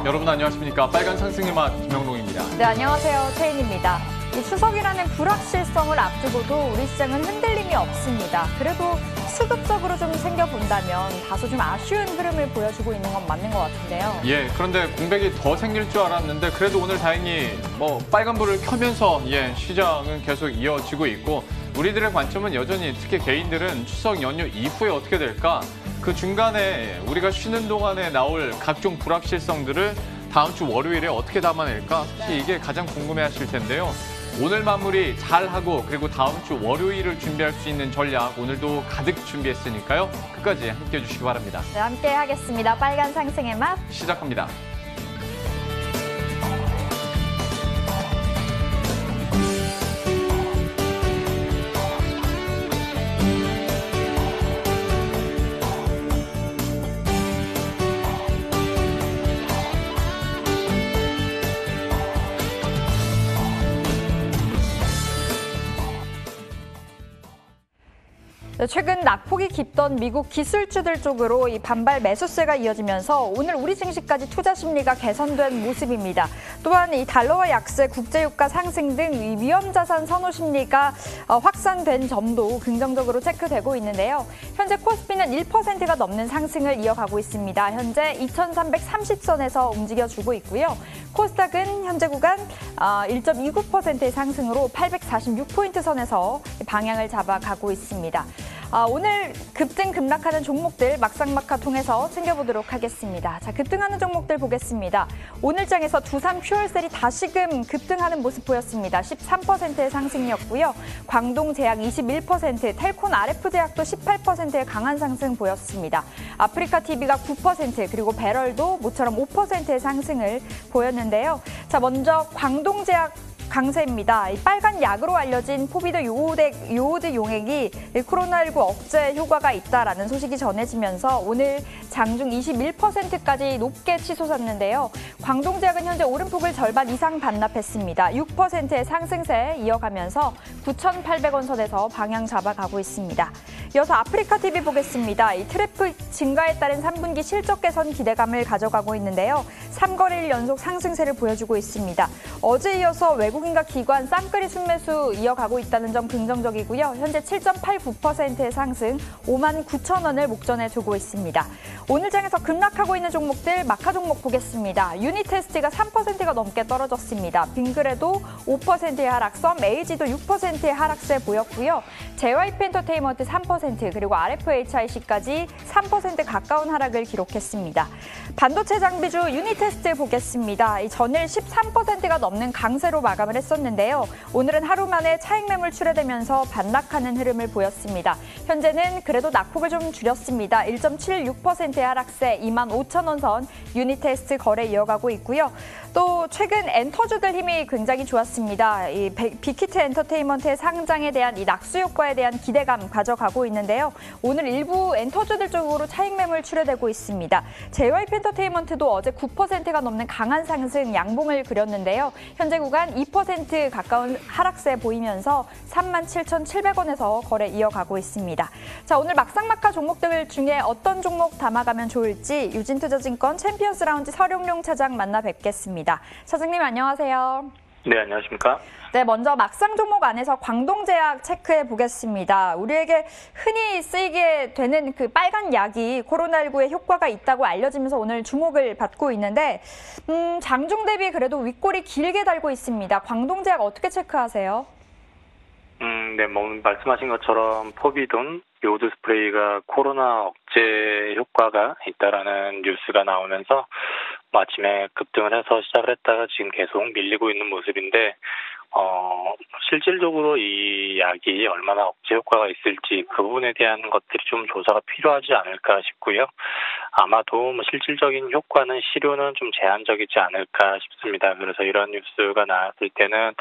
여러분 안녕하십니까. 빨간 상승의 맛 김영롱입니다. 네, 안녕하세요. 최인입니다. 이 추석이라는 불확실성을 앞두고도 우리 시장은 흔들림이 없습니다. 그래도 수급적으로 좀 생겨본다면 다소 좀 아쉬운 흐름을 보여주고 있는 건 맞는 것 같은데요. 예, 그런데 공백이 더 생길 줄 알았는데 그래도 오늘 다행히 빨간불을 켜면서 시장은 계속 이어지고 있고 우리들의 관점은 여전히 특히 개인들은 추석 연휴 이후에 어떻게 될까? 그 중간에 우리가 쉬는 동안에 나올 각종 불확실성들을 다음 주 월요일에 어떻게 담아낼까? 사실 이게 가장 궁금해하실 텐데요. 오늘 마무리 잘하고 그리고 다음 주 월요일을 준비할 수 있는 전략 오늘도 가득 준비했으니까요. 끝까지 함께해 주시기 바랍니다. 네, 함께 하겠습니다. 빨간 상승의 맛 시작합니다. 최근 낙폭이 깊던 미국 기술주들 쪽으로 이 반발 매수세가 이어지면서 오늘 우리 증시까지 투자 심리가 개선된 모습입니다. 또한 이 달러화 약세, 국제유가 상승 등 이 위험자산 선호 심리가 확산된 점도 긍정적으로 체크되고 있는데요. 현재 코스피는 1%가 넘는 상승을 이어가고 있습니다. 현재 2,330선에서 움직여주고 있고요. 코스닥은 현재 구간 1.29%의 상승으로 846포인트 선에서 방향을 잡아가고 있습니다. 오늘 급등 급락하는 종목들 막상막하 통해서 챙겨보도록 하겠습니다. 자, 급등하는 종목들 보겠습니다. 오늘 장에서 두산 퓨얼셀이 다시금 급등하는 모습 보였습니다. 13%의 상승이었고요. 광동제약 21%, 텔콘 RF제약도 18%의 강한 상승 보였습니다. 아프리카TV가 9%, 그리고 배럴도 모처럼 5%의 상승을 보였는데요. 자, 먼저 광동제약 강세입니다. 이 빨간 약으로 알려진 포비드 요오드 용액이 코로나19 억제 효과가 있다라는 소식이 전해지면서 오늘 장중 21%까지 높게 치솟았는데요. 광동제약은 현재 오름폭을 절반 이상 반납했습니다. 6%의 상승세 이어가면서 9,800원 선에서 방향 잡아가고 있습니다. 이어서 아프리카TV 보겠습니다. 이 트래픽 증가에 따른 3분기 실적 개선 기대감을 가져가고 있는데요. 3거래일 연속 상승세를 보여주고 있습니다. 어제 이어서 외국인과 기관 쌍끌이 순매수 이어가고 있다는 점 긍정적이고요. 현재 7.89%의 상승, 59,000원을 목전에 두고 있습니다. 오늘 장에서 급락하고 있는 종목들 마카 종목 보겠습니다. 유니테스트가 3%가 넘게 떨어졌습니다. 빙그레도 5%의 하락선, 에이지도 6%의 하락세 보였고요. JYP 엔터테인먼트 3%, 그리고 RFHIC까지 3% 가까운 하락을 기록했습니다. 반도체 장비주 유니테스트 보겠습니다. 이 전일 13%가 넘는 강세로 마감을 했었는데요. 오늘은 하루 만에 차익 매물 출회되면서 반락하는 흐름을 보였습니다. 현재는 그래도 낙폭을 좀 줄였습니다. 1.76%의 하락세 25,000원 선 유니테스트 거래 이어가고 있고요. 또 최근 엔터주들 힘이 굉장히 좋았습니다. 이 빅히트 엔터테인먼트의 상장에 대한 이 낙수 효과에 대한 기대감 가져가고 있는데요. 오늘 일부 엔터주들 쪽으로 차익 매물 출회되고 있습니다. JYP 엔터테인먼트도 어제 9%가 넘는 강한 상승 양봉을 그렸는데요. 현재 구간 2% 가까운 하락세 보이면서 37,700원에서 거래 이어가고 있습니다. 자, 오늘 막상막하 종목들 중에 어떤 종목 담아가면 좋을지 유진투자증권 챔피언스 라운지 서룡룡 차장 만나 뵙겠습니다. 차장님 안녕하세요. 네, 안녕하십니까? 네, 먼저 막상 종목 안에서 광동제약 체크해 보겠습니다. 우리에게 흔히 쓰이게 되는 그 빨간 약이 코로나19에 효과가 있다고 알려지면서 오늘 주목을 받고 있는데 장중 대비 그래도 윗골이 길게 달고 있습니다. 광동제약 어떻게 체크하세요? 네, 말씀하신 것처럼 포비돈 요오드 스프레이가 코로나 억제 효과가 있다라는 뉴스가 나오면서 아침에 급등을 해서 시작을 했다가 지금 계속 밀리고 있는 모습인데 실질적으로 이 약이 얼마나 억제 효과가 있을지 그 부분에 대한 것들이 좀 조사가 필요하지 않을까 싶고요. 아마도 실질적인 효과는 시료는 좀 제한적이지 않을까 싶습니다. 그래서 이런 뉴스가 나왔을 때는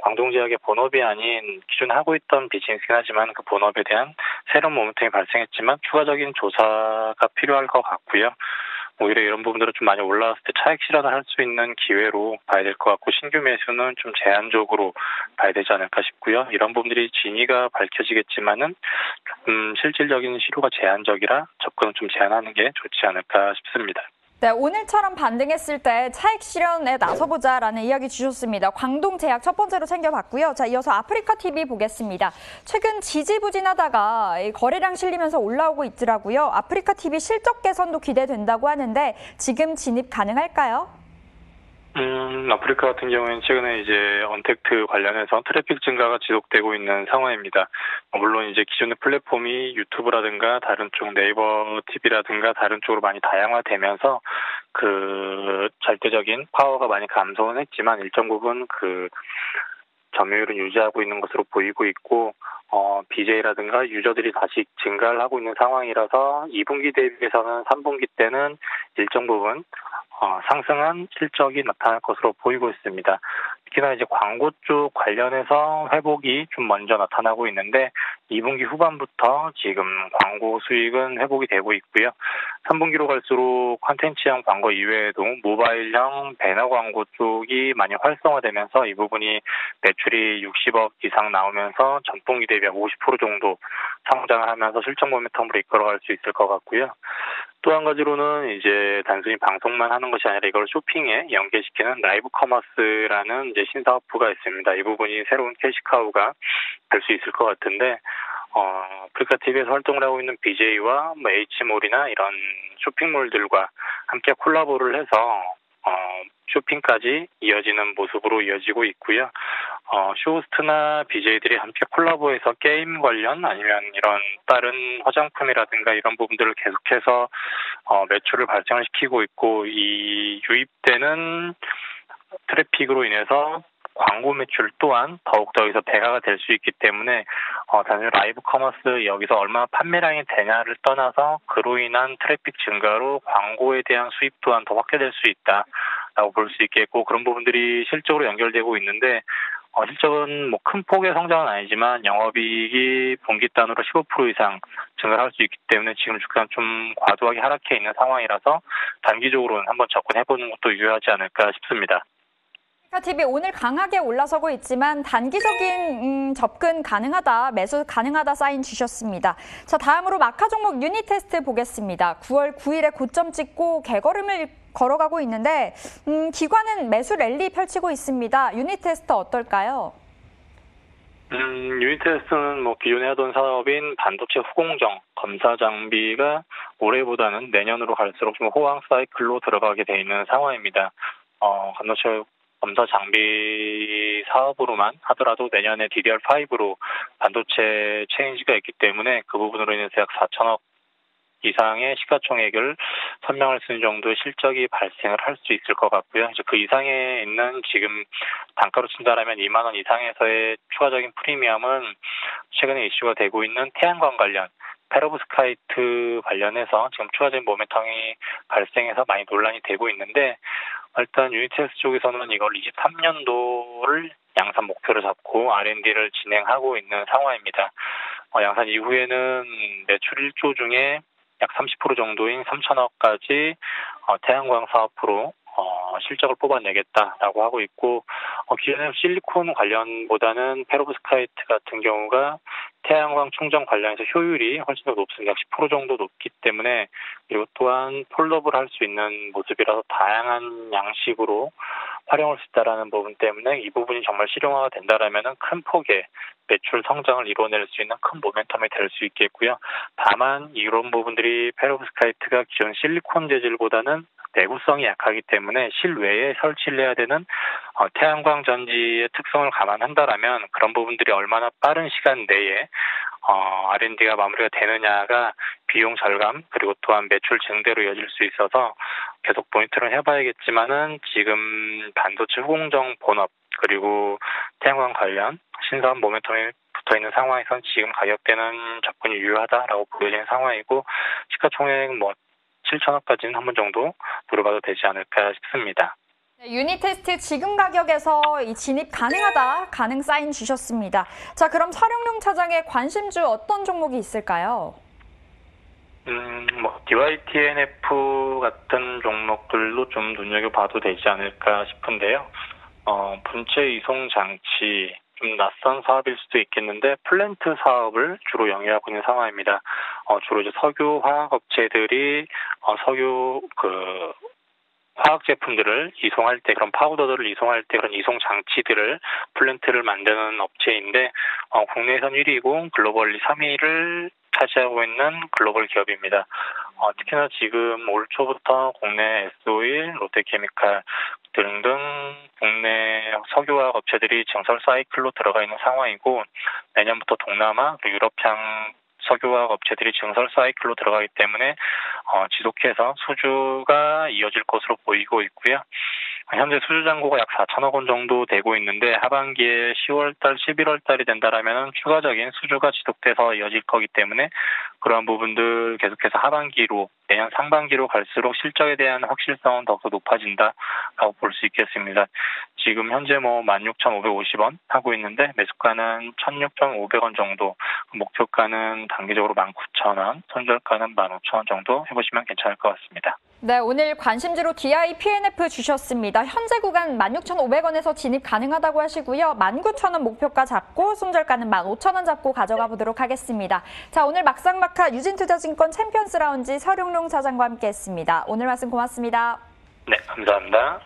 광동제약의 본업이 아닌 기존에 하고 있던 비즈니스긴 하지만 그 본업에 대한 새로운 모멘텀이 발생했지만 추가적인 조사가 필요할 것 같고요. 오히려 이런 부분들은 좀 많이 올라왔을 때 차익 실현을 할 수 있는 기회로 봐야 될 것 같고 신규 매수는 좀 제한적으로 봐야 되지 않을까 싶고요. 이런 부분들이 진위가 밝혀지겠지만은 실질적인 시료가 제한적이라 접근을 좀 제한하는 게 좋지 않을까 싶습니다. 네, 오늘처럼 반등했을 때 차익 실현에 나서보자라는 이야기 주셨습니다. 광동제약 첫 번째로 챙겨봤고요. 자, 이어서 아프리카TV 보겠습니다. 최근 지지부진하다가 거래량 실리면서 올라오고 있더라고요. 아프리카TV 실적 개선도 기대된다고 하는데 지금 진입 가능할까요? 아프리카 같은 경우에는 최근에 이제 언택트 관련해서 트래픽 증가가 지속되고 있는 상황입니다. 물론 이제 기존의 플랫폼이 유튜브라든가 다른 쪽 네이버 TV라든가 다른 쪽으로 많이 다양화되면서 그 절대적인 파워가 많이 감소는 했지만 일정 부분 그 점유율은 유지하고 있는 것으로 보이고 있고, BJ라든가 유저들이 다시 증가를 하고 있는 상황이라서 2분기 대비해서는 3분기 때는 일정 부분 상승한 실적이 나타날 것으로 보이고 있습니다. 특히나 이제 광고 쪽 관련해서 회복이 좀 먼저 나타나고 있는데 2분기 후반부터 지금 광고 수익은 회복이 되고 있고요. 3분기로 갈수록 콘텐츠형 광고 이외에도 모바일형 배너 광고 쪽이 많이 활성화되면서 이 부분이 매출이 60억 이상 나오면서 전분기 대비 50% 정도 성장을 하면서 실적 모멘텀으로 이끌어갈 수 있을 것 같고요. 또 한 가지로는 이제 단순히 방송만 하는 것이 아니라 이걸 쇼핑에 연계시키는 라이브 커머스라는 이제 신사업부가 있습니다. 이 부분이 새로운 캐시카우가 될 수 있을 것 같은데, 아프리카TV에서 활동을 하고 있는 BJ와 H몰이나 이런 쇼핑몰들과 함께 콜라보를 해서 쇼핑까지 이어지는 모습으로 이어지고 있고요. 쇼호스트나 BJ들이 함께 콜라보해서 게임 관련 아니면 이런 다른 화장품이라든가 이런 부분들을 계속해서 매출을 발생을 시키고 있고, 이 유입되는 트래픽으로 인해서 광고 매출 또한 더욱더 여기서 배가가 될 수 있기 때문에 단순히 라이브 커머스 여기서 얼마나 판매량이 되냐를 떠나서 그로 인한 트래픽 증가로 광고에 대한 수입 또한 더 확대될 수 있다라고 볼 수 있겠고, 그런 부분들이 실적으로 연결되고 있는데 실적은 뭐 큰 폭의 성장은 아니지만 영업이익이 분기 단으로 15% 이상 증가를 할 수 있기 때문에 지금 주가는 좀 과도하게 하락해 있는 상황이라서 단기적으로는 한번 접근해보는 것도 유효하지 않을까 싶습니다. 아프리카TV 오늘 강하게 올라서고 있지만 단기적인 접근 가능하다, 매수 가능하다 사인 주셨습니다. 자, 다음으로 마카 종목 유니테스트 보겠습니다. 9월 9일에 고점 찍고 개걸음을 걸어가고 있는데 기관은 매수 랠리 펼치고 있습니다. 유니테스트 어떨까요? 유니테스트는 뭐 기존에 하던 사업인 반도체 후공정, 검사 장비가 올해보다는 내년으로 갈수록 좀 호황 사이클로 들어가게 돼 있는 상황입니다. 반도체 검사 장비 사업으로만 하더라도 내년에 DDR5로 반도체 체인지가 있기 때문에 그 부분으로 인해서 약 4천억 이상의 시가총액을 선명할 수 있는 정도의 실적이 발생을 할 수 있을 것 같고요. 이제 그 이상에 있는 지금 단가로 친다라면 2만 원 이상에서의 추가적인 프리미엄은 최근에 이슈가 되고 있는 태양광 관련 페로브스카이트 관련해서 지금 추가적인 모멘텀이 발생해서 많이 논란이 되고 있는데, 일단 유니테스 쪽에서는 이걸 23년도를 양산 목표로 잡고 R&D를 진행하고 있는 상황입니다. 양산 이후에는 매출 1조 중에 약 30% 정도인 3천억까지 태양광 사업으로 실적을 뽑아내겠다라고 하고 있고, 기존의 실리콘 관련보다는 페로브스카이트 같은 경우가 태양광 충전 관련해서 효율이 훨씬 더 높습니다. 약 10% 정도 높기 때문에, 그리고 또한 폴더블 할 수 있는 모습이라서 다양한 양식으로 활용할 수 있다는 부분 때문에 이 부분이 정말 실용화가 된다라면 큰 폭의 매출 성장을 이뤄낼 수 있는 큰 모멘텀이 될 수 있겠고요. 다만 이런 부분들이 페로브스카이트가 기존 실리콘 재질보다는 내구성이 약하기 때문에 실외에 설치를 해야 되는 태양광 전지의 특성을 감안한다라면 그런 부분들이 얼마나 빠른 시간 내에 R&D가 마무리가 되느냐가 비용 절감 그리고 또한 매출 증대로 이어질 수 있어서 계속 모니터를 해봐야겠지만은 지금 반도체 후공정 본업 그리고 태양광 관련 신사업 모멘텀이 붙어있는 상황에선 지금 가격대는 접근이 유효하다라고 보여지는 상황이고, 시가총액 7천억까지는 한 번 정도 노려봐도 되지 않을까 싶습니다. 네, 유니테스트 지금 가격에서 이 진입 가능하다, 가능 사인 주셨습니다. 자, 그럼 서령룡 차장의 관심주 어떤 종목이 있을까요? DYTNF 같은 종목들도 좀 눈여겨봐도 되지 않을까 싶은데요. 분체 이송 장치, 좀 낯선 사업일 수도 있겠는데 플랜트 사업을 주로 영위하고 있는 상황입니다. 주로 이제 석유 화학 업체들이 석유 화학 제품들을 이송할 때 그런 파우더들을 이송할 때 그런 이송 장치들을 플랜트를 만드는 업체인데 국내에선 1위고 글로벌리 3위를 차지하고 있는 글로벌 기업입니다. 특히나 지금 올 초부터 국내 S-오일, 롯데케미칼 등등 국내 석유화학 업체들이 증설 사이클로 들어가 있는 상황이고 내년부터 동남아 그리고 유럽향 석유화학 업체들이 증설 사이클로 들어가기 때문에 지속해서 수주가 이어질 것으로 보이고 있고요. 현재 수주 잔고가 약 4천억 원 정도 되고 있는데 하반기에 10월달, 11월달이 된다라면 추가적인 수주가 지속돼서 이어질 거기 때문에 그러한 부분들 계속해서 하반기로 내년 상반기로 갈수록 실적에 대한 확실성은 더욱더 높아진다라고 볼 수 있겠습니다. 지금 현재 16,550원 하고 있는데 매수가는 16,500원 정도, 목표가는 단기적으로 19,000원, 손절가는 15,000원 정도 해보시면 괜찮을 것 같습니다. 네, 오늘 관심주로 DI, PNF 주셨습니다. 현재 구간 16,500원에서 진입 가능하다고 하시고요. 19,000원 목표가 잡고 손절가는 15,000원 잡고 가져가 보도록 하겠습니다. 자, 오늘 막상막하 유진투자증권 챔피언스 라운지 서룡룡 사장과 함께했습니다. 오늘 말씀 고맙습니다. 네, 감사합니다.